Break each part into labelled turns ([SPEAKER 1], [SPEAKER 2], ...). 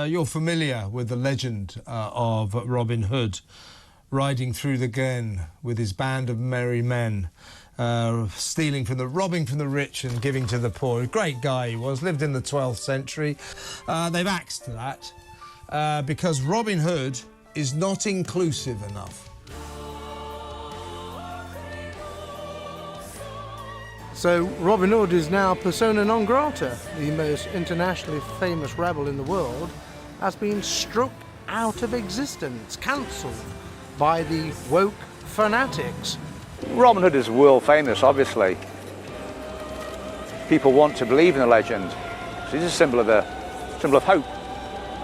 [SPEAKER 1] You're familiar with the legend of Robin Hood riding through the Glen with his band of merry men, robbing from the rich and giving to the poor. A great guy he was, lived in the 12th century. They've axed that because Robin Hood is not inclusive enough.
[SPEAKER 2] So Robin Hood is now persona non grata. The most internationally famous rebel in the world has been struck out of existence, cancelled by the woke fanatics.
[SPEAKER 3] Robin Hood is world famous, obviously. People want to believe in the legend. So it's a symbol of hope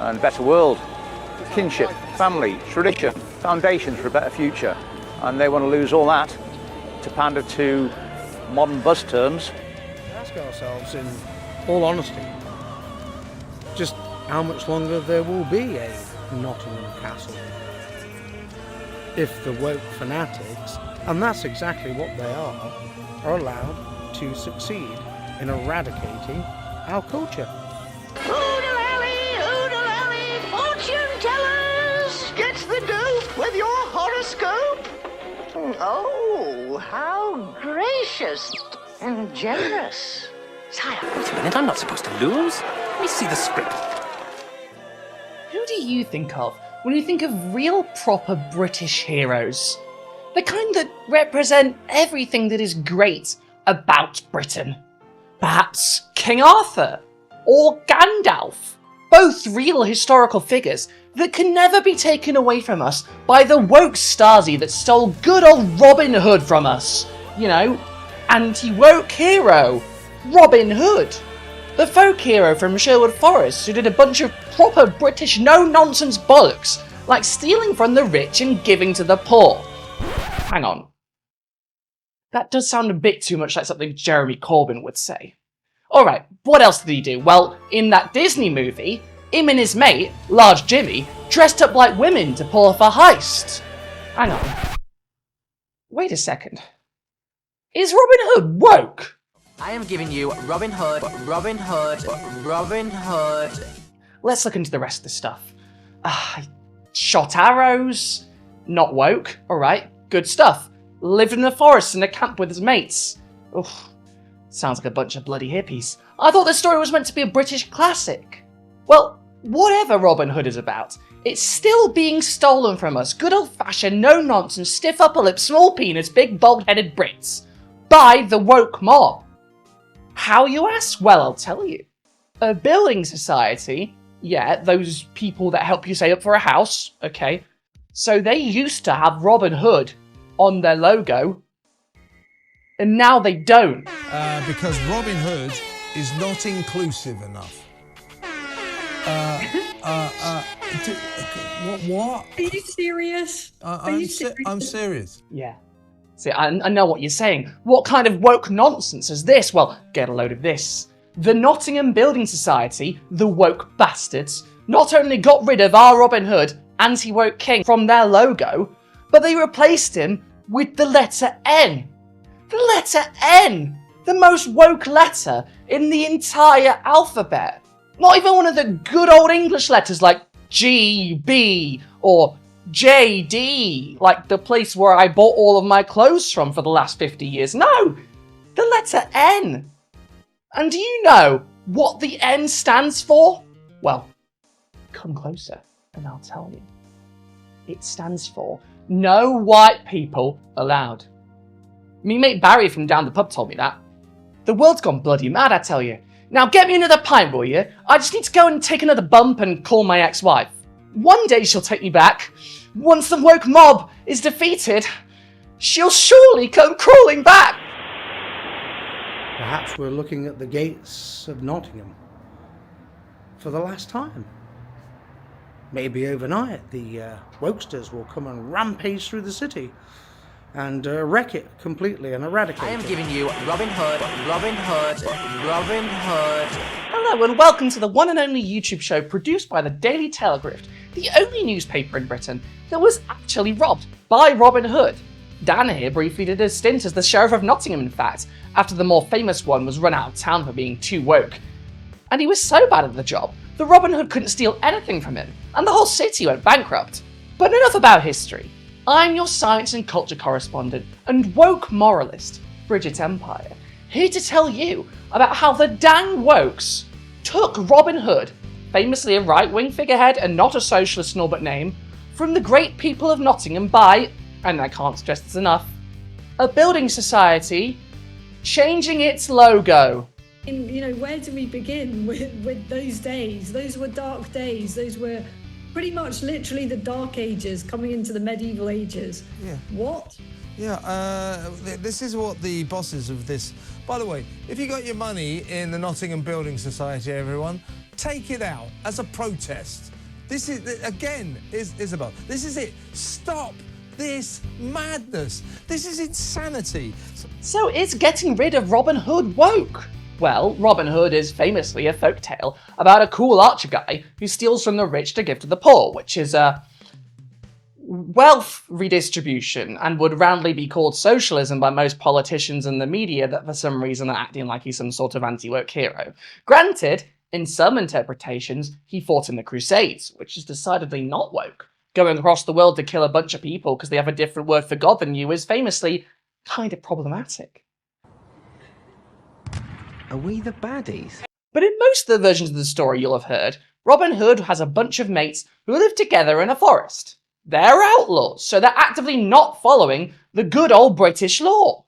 [SPEAKER 3] and a better world, kinship, family, tradition, foundations for a better future. And they want to lose all that to pander to modern buzz terms.
[SPEAKER 2] Ask ourselves, in all honesty, just how much longer there will be a Nottingham castle. If the woke fanatics, and that's exactly what they are allowed to succeed in eradicating our culture.
[SPEAKER 4] Oodle-ally, fortune tellers! Get the dope with your horoscope! Oh, how gracious and generous.
[SPEAKER 5] Sire, wait a minute, I'm not supposed to lose. Let me see the script.
[SPEAKER 6] Who do you think of when you think of real proper British heroes? The kind that represent everything that is great about Britain. Perhaps King Arthur or Gandalf. Both real historical figures that can never be taken away from us by the woke Stasi that stole good old Robin Hood from us. You know, anti-woke hero, Robin Hood. The folk hero from Sherwood Forest who did a bunch of proper British no-nonsense bollocks, like stealing from the rich and giving to the poor. Hang on. That does sound a bit too much like something Jeremy Corbyn would say. Alright, what else did he do? Well, in that Disney movie, him and his mate, Large Jimmy, dressed up like women to pull off a heist. Hang on. Wait a second. Is Robin Hood woke?
[SPEAKER 5] I am giving you Robin Hood, Robin Hood, Robin Hood.
[SPEAKER 6] Let's look into the rest of the stuff. Shot arrows. Not woke. Alright, good stuff. Lived in the forest in a camp with his mates. Oof. Sounds like a bunch of bloody hippies. I thought this story was meant to be a British classic. Well, whatever Robin Hood is about, it's still being stolen from us. Good old-fashioned, no-nonsense, stiff upper lip, small penis, big bald-headed Brits. By the woke mob. How, you ask? Well, I'll tell you. A building society, yeah, those people that help you save up for a house, okay. So they used to have Robin Hood on their logo, and now they don't.
[SPEAKER 1] Because Robin Hood is not inclusive enough. What?
[SPEAKER 7] Are you serious?
[SPEAKER 1] I'm serious.
[SPEAKER 6] Yeah. See, I know what you're saying. What kind of woke nonsense is this? Well, get a load of this. The Nottingham Building Society, the woke bastards, not only got rid of our Robin Hood, anti-woke king, from their logo, but they replaced him with the letter N. The letter N! The most woke letter in the entire alphabet. Not even one of the good old English letters like G, B, or JD, like the place where I bought all of my clothes from for the last 50 years. No! The letter N. And do you know what the N stands for? Well, come closer and I'll tell you. It stands for No White People Allowed. Me mate Barry from down the pub told me that. The world's gone bloody mad, I tell you. Now get me another pint, will you? I just need to go and take another bump and call my ex-wife. One day she'll take me back. Once the woke mob is defeated, she'll surely come crawling back.
[SPEAKER 2] Perhaps we're looking at the gates of Nottingham for the last time. Maybe overnight the wokesters will come and rampage through the city and wreck it completely and eradicate it.
[SPEAKER 5] I am giving you Robin Hood, Robin Hood, Robin Hood.
[SPEAKER 6] Hello and welcome to the one and only YouTube show produced by the Daily Telegraph, the only newspaper in Britain that was actually robbed by Robin Hood. Dan here briefly did a stint as the Sheriff of Nottingham, in fact, after the more famous one was run out of town for being too woke. And he was so bad at the job the Robin Hood couldn't steal anything from him, and the whole city went bankrupt. But enough about history. I'm your science and culture correspondent and woke moralist, Bridget Empire, here to tell you about how the dang wokes took Robin Hood, famously a right-wing figurehead and not a socialist Norbert name, from the great people of Nottingham by, and I can't stress this enough, a building society changing its logo.
[SPEAKER 7] Where do we begin with those days? Those were dark days. Those were pretty much literally the Dark Ages coming into the medieval ages.
[SPEAKER 1] Yeah.
[SPEAKER 7] What?
[SPEAKER 1] Yeah, this is what the bosses of this... By the way, if you got your money in the Nottingham Building Society, everyone, take it out as a protest. This is, again, Isabel, this is it. Stop this madness. This is insanity.
[SPEAKER 6] So is getting rid of Robin Hood woke? Well, Robin Hood is famously a folk tale about a cool archer guy who steals from the rich to give to the poor, which is a wealth redistribution and would roundly be called socialism by most politicians and the media that for some reason are acting like he's some sort of anti-woke hero. Granted, in some interpretations, he fought in the Crusades, which is decidedly not woke. Going across the world to kill a bunch of people because they have a different word for God than you is famously kind of problematic.
[SPEAKER 5] Are we the baddies?
[SPEAKER 6] But in most of the versions of the story you'll have heard, Robin Hood has a bunch of mates who live together in a forest. They're outlaws, so they're actively not following the good old British law.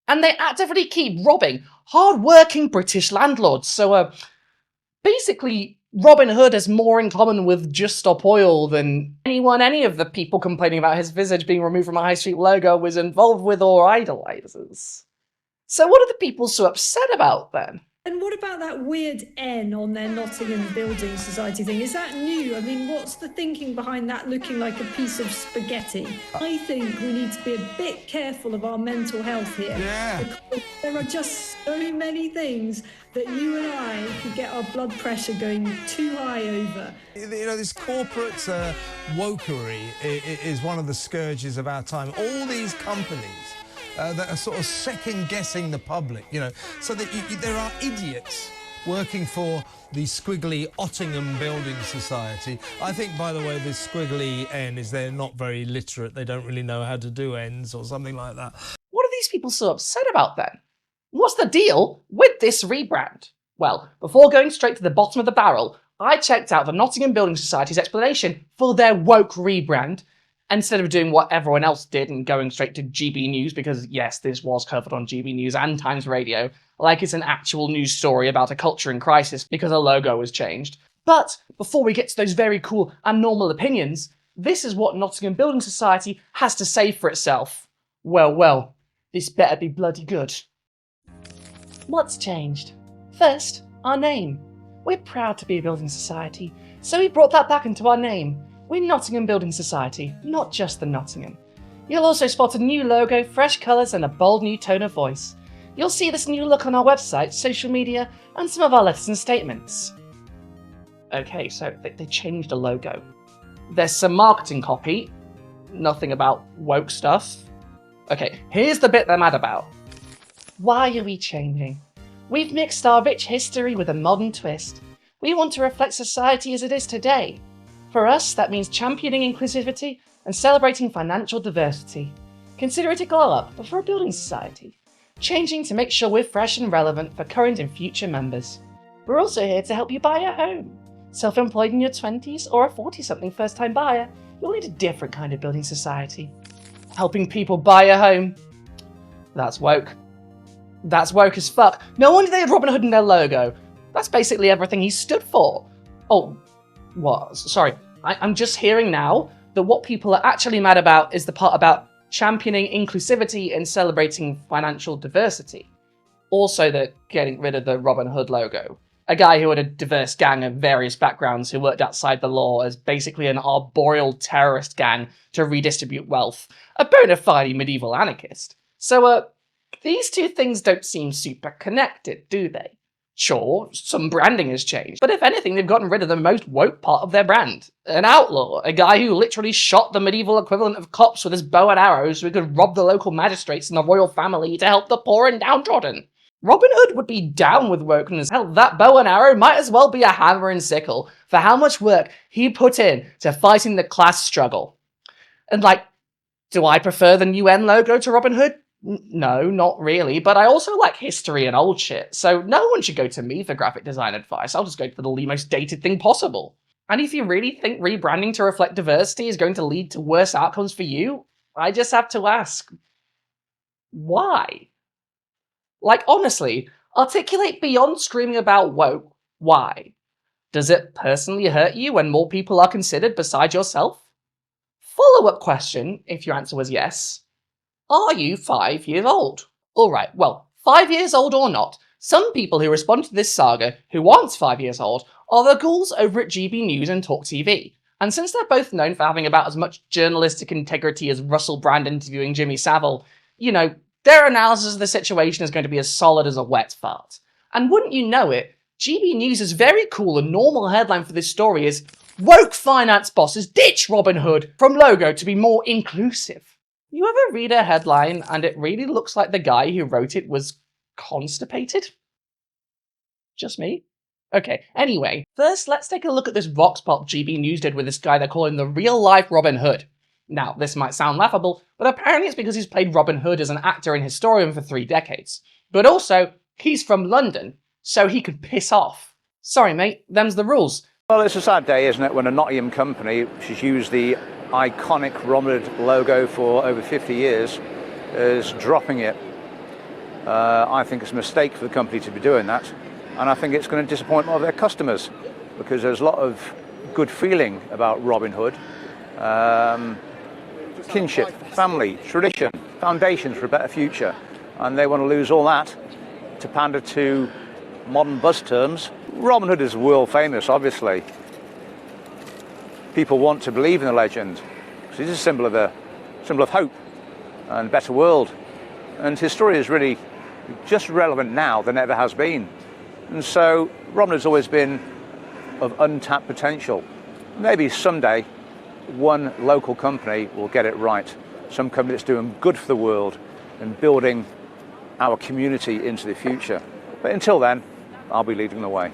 [SPEAKER 6] And they actively keep robbing hard-working British landlords, so basically Robin Hood has more in common with Just Stop Oil than any of the people complaining about his visage being removed from a high street logo was involved with or idolizes. So what are the people so upset about then?
[SPEAKER 7] And what about that weird N on their Nottingham Building Society thing? Is that new? I mean, what's the thinking behind that looking like a piece of spaghetti? I think we need to be a bit careful of our mental health here.
[SPEAKER 1] Yeah.
[SPEAKER 7] Because there are just so many things that you and I could get our blood pressure going too high over.
[SPEAKER 1] This corporate wokery is one of the scourges of our time. All these companies that are sort of second-guessing the public, so that there are idiots working for the squiggly Ottingham Building Society. I think, by the way, this squiggly N is they're not very literate. They don't really know how to do N's or something like that.
[SPEAKER 6] What are these people so upset about then? What's the deal with this rebrand? Well, before going straight to the bottom of the barrel, I checked out the Nottingham Building Society's explanation for their woke rebrand, instead of doing what everyone else did and going straight to GB News, because yes, this was covered on GB News and Times Radio, like it's an actual news story about a culture in crisis because a logo was changed. But before we get to those very cool and normal opinions, this is what Nottingham Building Society has to say for itself. Well, this better be bloody good. What's changed? First, our name. We're proud to be a building society, so we brought that back into our name. We're Nottingham Building Society, not just the Nottingham. You'll also spot a new logo, fresh colours and a bold new tone of voice. You'll see this new look on our website, social media and some of our letters and statements. Okay, so they changed the logo. There's some marketing copy, nothing about woke stuff. Okay, here's the bit they're mad about. Why are we changing? We've mixed our rich history with a modern twist. We want to reflect society as it is today. For us, that means championing inclusivity and celebrating financial diversity. Consider it a glow up, but for a building society. Changing to make sure we're fresh and relevant for current and future members. We're also here to help you buy a home. Self-employed in your 20s or a 40-something first-time buyer, you'll need a different kind of building society. Helping people buy a home. That's woke. That's woke as fuck. No wonder they had Robin Hood in their logo. That's basically everything he stood for. Oh, what? Sorry, I'm just hearing now that what people are actually mad about is the part about championing inclusivity and celebrating financial diversity. Also, they're getting rid of the Robin Hood logo. A guy who had a diverse gang of various backgrounds who worked outside the law as basically an arboreal terrorist gang to redistribute wealth. A bona fide medieval anarchist. So, these two things don't seem super connected, do they? Sure, some branding has changed, but if anything, they've gotten rid of the most woke part of their brand. An outlaw, a guy who literally shot the medieval equivalent of cops with his bow and arrows so he could rob the local magistrates and the royal family to help the poor and downtrodden. Robin Hood would be down with wokeness. Hell, that bow and arrow might as well be a hammer and sickle for how much work he put in to fighting the class struggle. And like, do I prefer the UN logo to Robin Hood? No, not really, but I also like history and old shit, so no one should go to me for graphic design advice. I'll just go for the most dated thing possible. And if you really think rebranding to reflect diversity is going to lead to worse outcomes for you, I just have to ask, why? Like, honestly, articulate beyond screaming about woke, why? Does it personally hurt you when more people are considered besides yourself? Follow-up question, if your answer was yes. Are you 5 years old? Alright, well, 5 years old or not, some people who respond to this saga who aren't 5 years old are the ghouls over at GB News and Talk TV. And since they're both known for having about as much journalistic integrity as Russell Brand interviewing Jimmy Savile, you know, their analysis of the situation is going to be as solid as a wet fart. And wouldn't you know it, GB News' very cool and normal headline for this story is "Woke finance bosses ditch Robin Hood from logo to be more inclusive." You ever read a headline and it really looks like the guy who wrote it was constipated? Just me? Okay, anyway, first let's take a look at this vox pop GB News did with this guy they're calling the real-life Robin Hood. Now, this might sound laughable, but apparently it's because he's played Robin Hood as an actor and historian for 3 decades. But also, he's from London, so he could piss off. Sorry mate, them's the rules.
[SPEAKER 3] Well, it's a sad day, isn't it, when a Nottingham company, which has used the iconic Robin Hood logo for over 50 years, is dropping it. I think it's a mistake for the company to be doing that, and I think it's going to disappoint a lot of their customers, because there's a lot of good feeling about Robin Hood. Kinship, family, tradition, foundations for a better future, and they want to lose all that to pander to modern buzz terms. Robin Hood is world famous, obviously. People want to believe in the legend. So it's a symbol of hope and a better world. And his story is really just relevant now than it ever has been. And so Robin Hood's always been of untapped potential. Maybe someday one local company will get it right. Some company that's doing good for the world and building our community into the future. But until then, I'll be leading the way.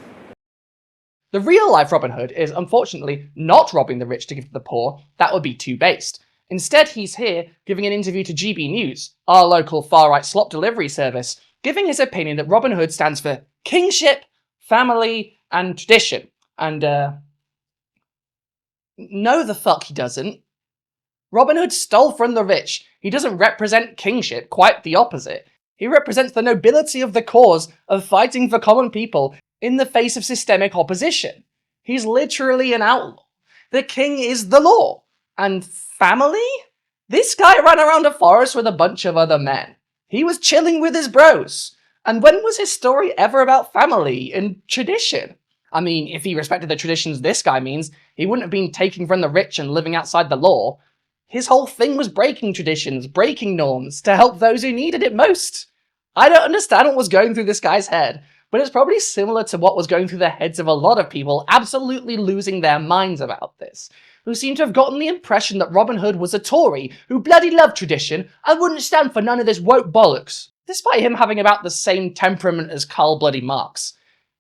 [SPEAKER 6] The real-life Robin Hood is unfortunately not robbing the rich to give to the poor. That would be too based. Instead, he's here giving an interview to GB News, our local far-right slop delivery service, giving his opinion that Robin Hood stands for kingship, family, and tradition. And, no the fuck he doesn't. Robin Hood stole from the rich. He doesn't represent kingship, quite the opposite. He represents the nobility of the cause of fighting for common people in the face of systemic opposition. He's literally an outlaw. The king is the law. And family? This guy ran around a forest with a bunch of other men. He was chilling with his bros. And when was his story ever about family and tradition? I mean, if he respected the traditions this guy means, he wouldn't have been taking from the rich and living outside the law. His whole thing was breaking traditions, breaking norms, to help those who needed it most. I don't understand what was going through this guy's head, but it's probably similar to what was going through the heads of a lot of people absolutely losing their minds about this, who seem to have gotten the impression that Robin Hood was a Tory who bloody loved tradition and wouldn't stand for none of this woke bollocks, despite him having about the same temperament as Karl Bloody Marx.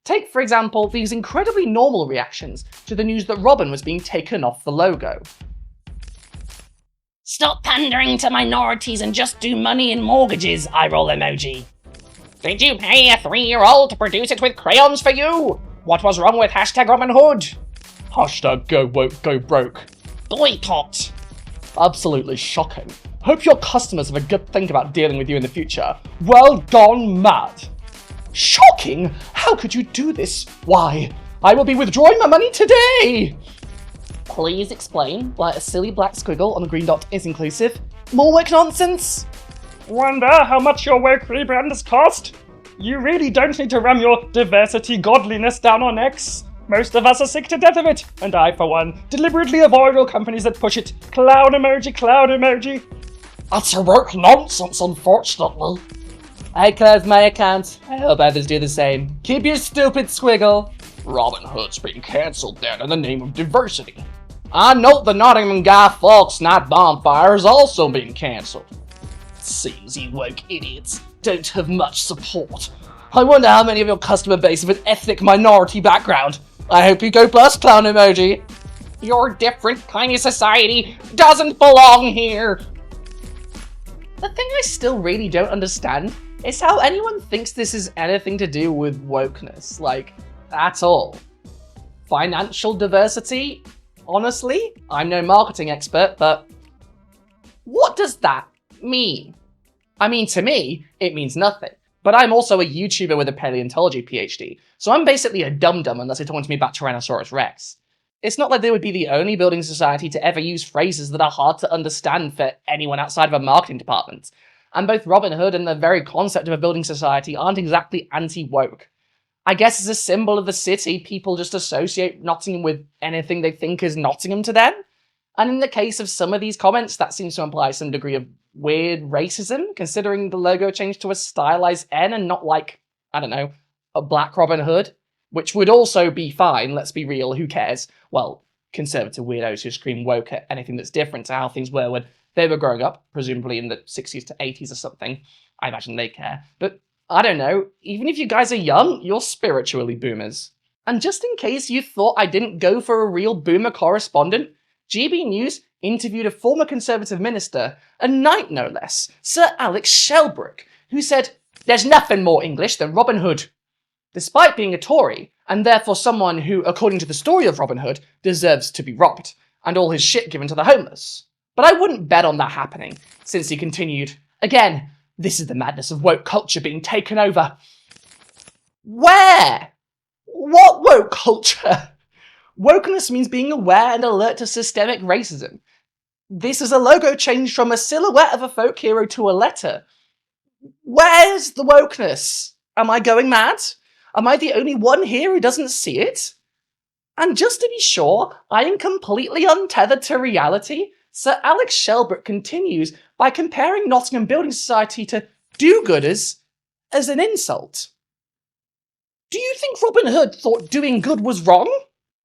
[SPEAKER 6] Take, for example, these incredibly normal reactions to the news that Robin was being taken off the logo.
[SPEAKER 8] Stop pandering to minorities and just do money and mortgages, eye roll emoji.
[SPEAKER 9] Did you pay a 3-year-old to produce it with crayons for you? What was wrong with hashtag Robin Hood?
[SPEAKER 6] Hashtag go woke, go broke.
[SPEAKER 8] Boycott.
[SPEAKER 6] Absolutely shocking. Hope your customers have a good think about dealing with you in the future. Well gone mad. Shocking? How could you do this? Why, I will be withdrawing my money today! Please explain why a silly black squiggle on the green dot is inclusive. More woke nonsense?
[SPEAKER 9] Wonder how much your woke rebrand has cost? You really don't need to ram your diversity godliness down our necks. Most of us are sick to death of it, and I, for one, deliberately avoid all companies that push it. Cloud emoji, cloud emoji.
[SPEAKER 6] Utter woke nonsense, unfortunately. I closed my account. I hope others do the same. Keep your stupid squiggle. Robin Hood's been cancelled then in the name of diversity. I note the Nottingham Guy Fawkes Night Bonfire has also been cancelled. Seems you woke idiots don't have much support. I wonder how many of your customer base have an ethnic minority background. I hope you go bust, clown emoji. Your different kind of society doesn't belong here. The thing I still really don't understand is how anyone thinks this is anything to do with wokeness, like, at all. Financial diversity? Honestly, I'm no marketing expert, but what does that mean? I mean, to me, it means nothing. But I'm also a YouTuber with a paleontology PhD, so I'm basically a dum-dum unless you're talking to me about Tyrannosaurus Rex. It's not like they would be the only building society to ever use phrases that are hard to understand for anyone outside of a marketing department. And both Robin Hood and the very concept of a building society aren't exactly anti-woke. I guess as a symbol of the city, people just associate Nottingham with anything they think is Nottingham to them. And in the case of some of these comments, that seems to imply some degree of weird racism, considering the logo changed to a stylized N and not like, I don't know, a black Robin Hood, which would also be fine, let's be real, who cares? Well, conservative weirdos who scream woke at anything that's different to how things were when they were growing up, presumably in the 60s to 80s or something. I imagine they care. But I don't know, even if you guys are young, you're spiritually boomers. And just in case you thought I didn't go for a real boomer correspondent, GB News interviewed a former Conservative minister, a knight no less, Sir Alex Shelbrooke, who said, "There's nothing more English than Robin Hood." Despite being a Tory, and therefore someone who, according to the story of Robin Hood, deserves to be robbed, and all his shit given to the homeless. But I wouldn't bet on that happening, since he continued, "Again, this is the madness of woke culture being taken over." Where? What woke culture? Wokeness means being aware and alert to systemic racism. This is a logo change from a silhouette of a folk hero to a letter. Where's the wokeness? Am I going mad? Am I the only one here who doesn't see it? And just to be sure, I am completely untethered to reality, Sir Alex Shelbrooke continues by comparing Nottingham Building Society to do-gooders as an insult. Do you think Robin Hood thought doing good was wrong?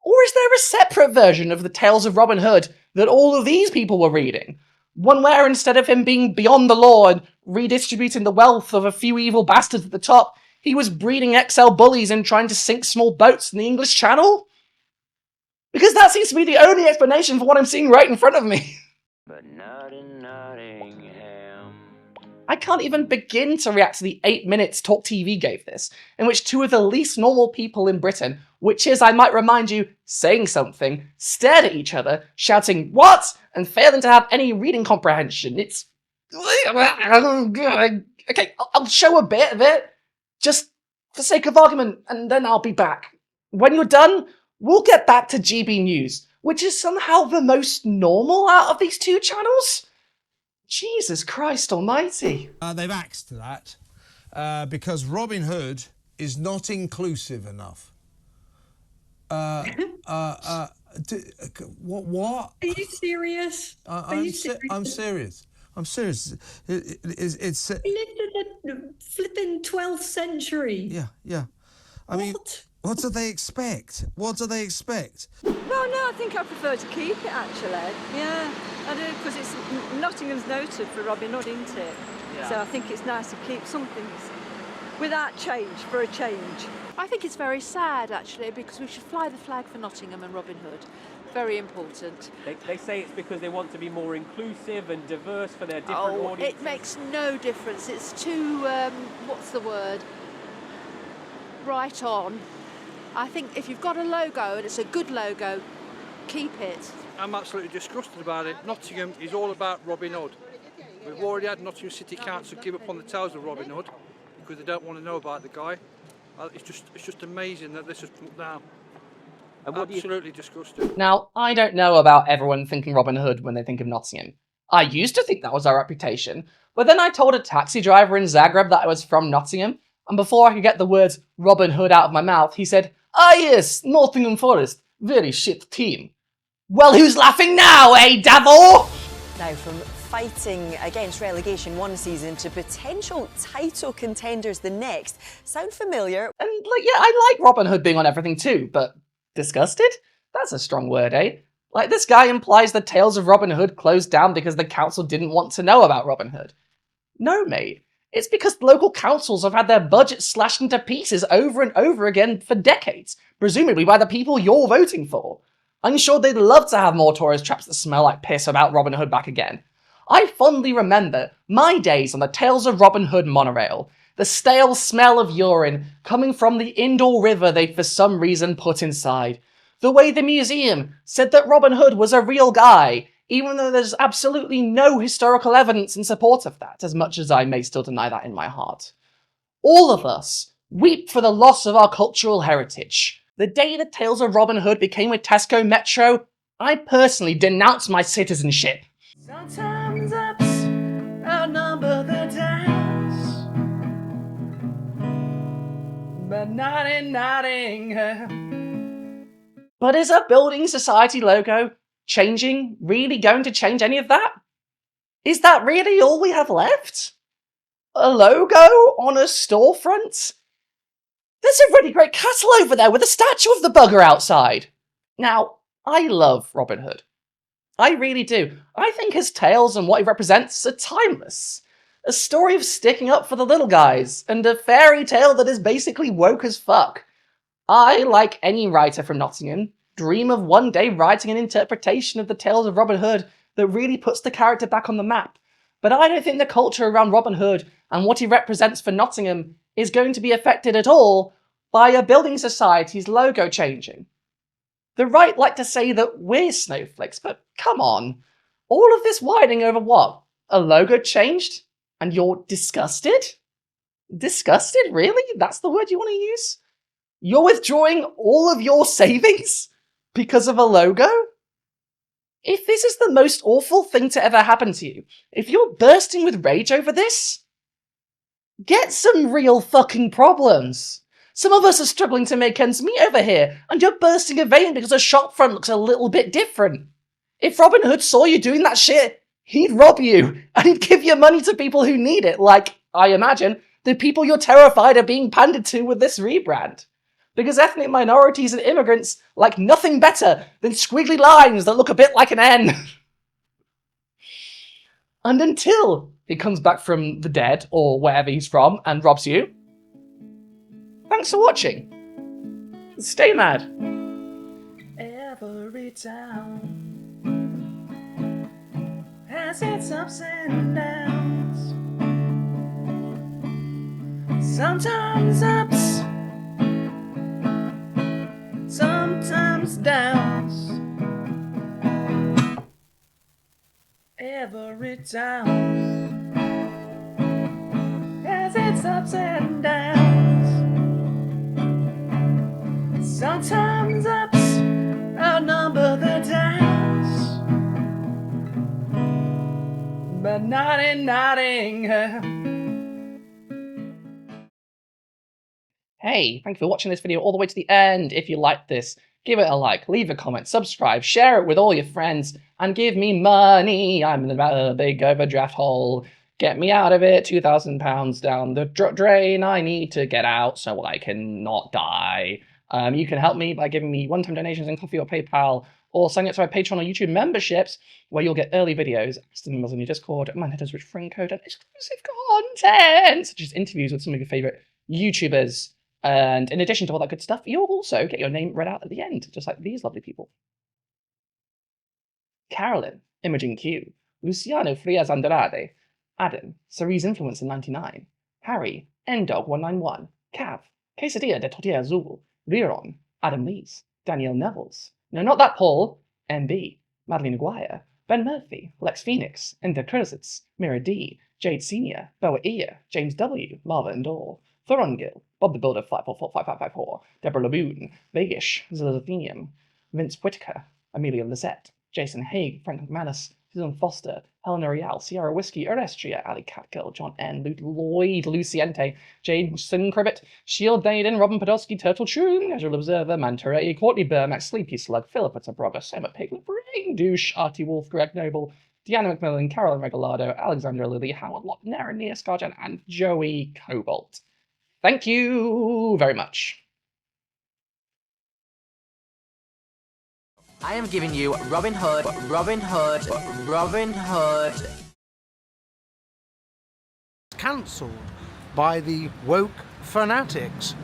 [SPEAKER 6] Or is there a separate version of the Tales of Robin Hood that all of these people were reading? One where instead of him being beyond the law and redistributing the wealth of a few evil bastards at the top, he was breeding XL bullies and trying to sink small boats in the English Channel? Because that seems to be the only explanation for what I'm seeing right in front of me.
[SPEAKER 10] But not in Nottingham.
[SPEAKER 6] I can't even begin to react to the 8 minutes Talk TV gave this, in which two of the least normal people in Britain, which is, I might remind you, saying something, stared at each other, shouting, "What?" and failing to have any reading comprehension. It's... Okay, I'll show a bit of it, just for sake of argument, and then I'll be back. When you're done, we'll get back to GB News, which is somehow the most normal out of these two channels. Jesus Christ almighty.
[SPEAKER 1] They've axed that because Robin Hood is not inclusive enough. What?
[SPEAKER 7] Are you serious?
[SPEAKER 1] I'm serious. I'm serious. It's
[SPEAKER 7] We lived in the flipping 12th century.
[SPEAKER 1] Yeah. I mean, what do they expect? What do they expect?
[SPEAKER 11] Well, no, I think I prefer to keep it, actually. Yeah, I do, because it's Nottingham's noted for Robin Hood, isn't it? Yeah. So I think it's nice to keep something without change, for a change.
[SPEAKER 12] I think it's very sad, actually, because we should fly the flag for Nottingham and Robin Hood. Very important.
[SPEAKER 10] They say it's because they want to be more inclusive and diverse for their different audiences.
[SPEAKER 12] It makes no difference. It's too, what's the word? Right on. I think if you've got a logo and it's a good logo, keep it.
[SPEAKER 2] I'm absolutely disgusted about it. Nottingham is all about Robin Hood. We've already had Nottingham City Council give up on the tales of Robin Hood because they don't want to know about the guy. It's just amazing that this has come down. Absolutely disgusting.
[SPEAKER 6] Now, I don't know about everyone thinking Robin Hood when they think of Nottingham. I used to think that was our reputation, but then I told a taxi driver in Zagreb that I was from Nottingham, and before I could get the words Robin Hood out of my mouth, he said, "Ah yes, Nottingham Forest, very shit team." Well, who's laughing now, eh, Davor?
[SPEAKER 13] Now, from fighting against relegation one season to potential title contenders the next. Sound familiar?
[SPEAKER 6] And, I like Robin Hood being on everything too, but disgusted? That's a strong word, eh? Like, this guy implies the Tales of Robin Hood closed down because the council didn't want to know about Robin Hood. No, mate. It's because local councils have had their budgets slashed into pieces over and over again for decades, presumably by the people you're voting for. I'm sure they'd love to have more tourist traps that smell like piss about Robin Hood back again. I fondly remember my days on the Tales of Robin Hood monorail, the stale smell of urine coming from the indoor river they'd for some reason put inside, the way the museum said that Robin Hood was a real guy, even though there's absolutely no historical evidence in support of that, as much as I may still deny that in my heart. All of us weep for the loss of our cultural heritage. The day the Tales of Robin Hood became a Tesco Metro, I personally denounced my citizenship.
[SPEAKER 14] Sometimes ups outnumber the downs, but not in Nottingham.
[SPEAKER 6] But is a building society logo changing really going to change any of that? Is that really all we have left? A logo on a storefront? There's a really great castle over there with a statue of the bugger outside. Now, I love Robin Hood. I really do. I think his tales and what he represents are timeless. A story of sticking up for the little guys, and a fairy tale that is basically woke as fuck. I, like any writer from Nottingham, dream of one day writing an interpretation of the Tales of Robin Hood that really puts the character back on the map. But I don't think the culture around Robin Hood and what he represents for Nottingham is going to be affected at all by a building society's logo changing. The right like to say that we're snowflakes, but come on. All of this whining over what? A logo changed? And you're disgusted? Disgusted? Really? That's the word you want to use? You're withdrawing all of your savings because of a logo? If this is the most awful thing to ever happen to you, if you're bursting with rage over this, get some real fucking problems. Some of us are struggling to make ends meet over here, and you're bursting a vein because a shop front looks a little bit different. If Robin Hood saw you doing that shit, he'd rob you, and he'd give your money to people who need it, like, I imagine, the people you're terrified of being pandered to with this rebrand. Because ethnic minorities and immigrants like nothing better than squiggly lines that look a bit like an N. And until he comes back from the dead, or wherever he's from, and robs you, thanks for watching. Stay mad.
[SPEAKER 14] Every town has its ups and downs. Sometimes ups, sometimes downs. Every town has its ups and downs. Sometimes ups outnumber the downs, but not in Nottingham.
[SPEAKER 6] Hey, thank you for watching this video all the way to the end. If you liked this, give it a like, leave a comment, subscribe, share it with all your friends, and give me money. I'm in a big overdraft hole. Get me out of it, £2,000 down the drain. I need to get out so I can not die. You can help me by giving me one-time donations in Coffee or PayPal, or signing up to my Patreon or YouTube memberships, where you'll get early videos, access to members on your Discord, my letters with friend code, and exclusive content, such as interviews with some of your favourite YouTubers. And in addition to all that good stuff, you'll also get your name read out at the end, just like these lovely people. Carolyn, Imogen Q, Luciano Frias Andrade, Adam, Cerise Influence in 99, Harry, Ndog191, Cav, Quesadilla de Tortilla Azul, Viron, Adam Lees, Danielle Nevels, no, not that Paul, MB, Madeline Aguirre, Ben Murphy, Lex Phoenix, Ender Crisits, Mira D, Jade Senior, Boa Ear, James W, Marvin Dole, Thoron Gill, Bob the Builder 5445554, Deborah Laboon, Vegas, Zilazethenium, Vince Whitaker, Amelia Lizette, Jason Haig, Frank McManus, Susan Foster, Helena Real, Sierra Whiskey, Erestria, Ali Catgill, John N, Lloyd Luciente, Jameson Cribbett, Shield Naden, Robin Podolsky, Turtle Troon, Casual Observer, Manta Courtney Burmack, Sleepy Slug, Philippa Tabrogga, Emma Piglet, Brain Douche, Artie Wolf, Greg Noble, Deanna McMillan, Carolyn Regalado, Alexandra Lilly, Howard Lott, Nara Nia Scarjan, and Joey Cobalt. Thank you very much.
[SPEAKER 5] I am giving you Robin Hood, Robin Hood, Robin Hood.
[SPEAKER 2] cancelled by the woke fanatics.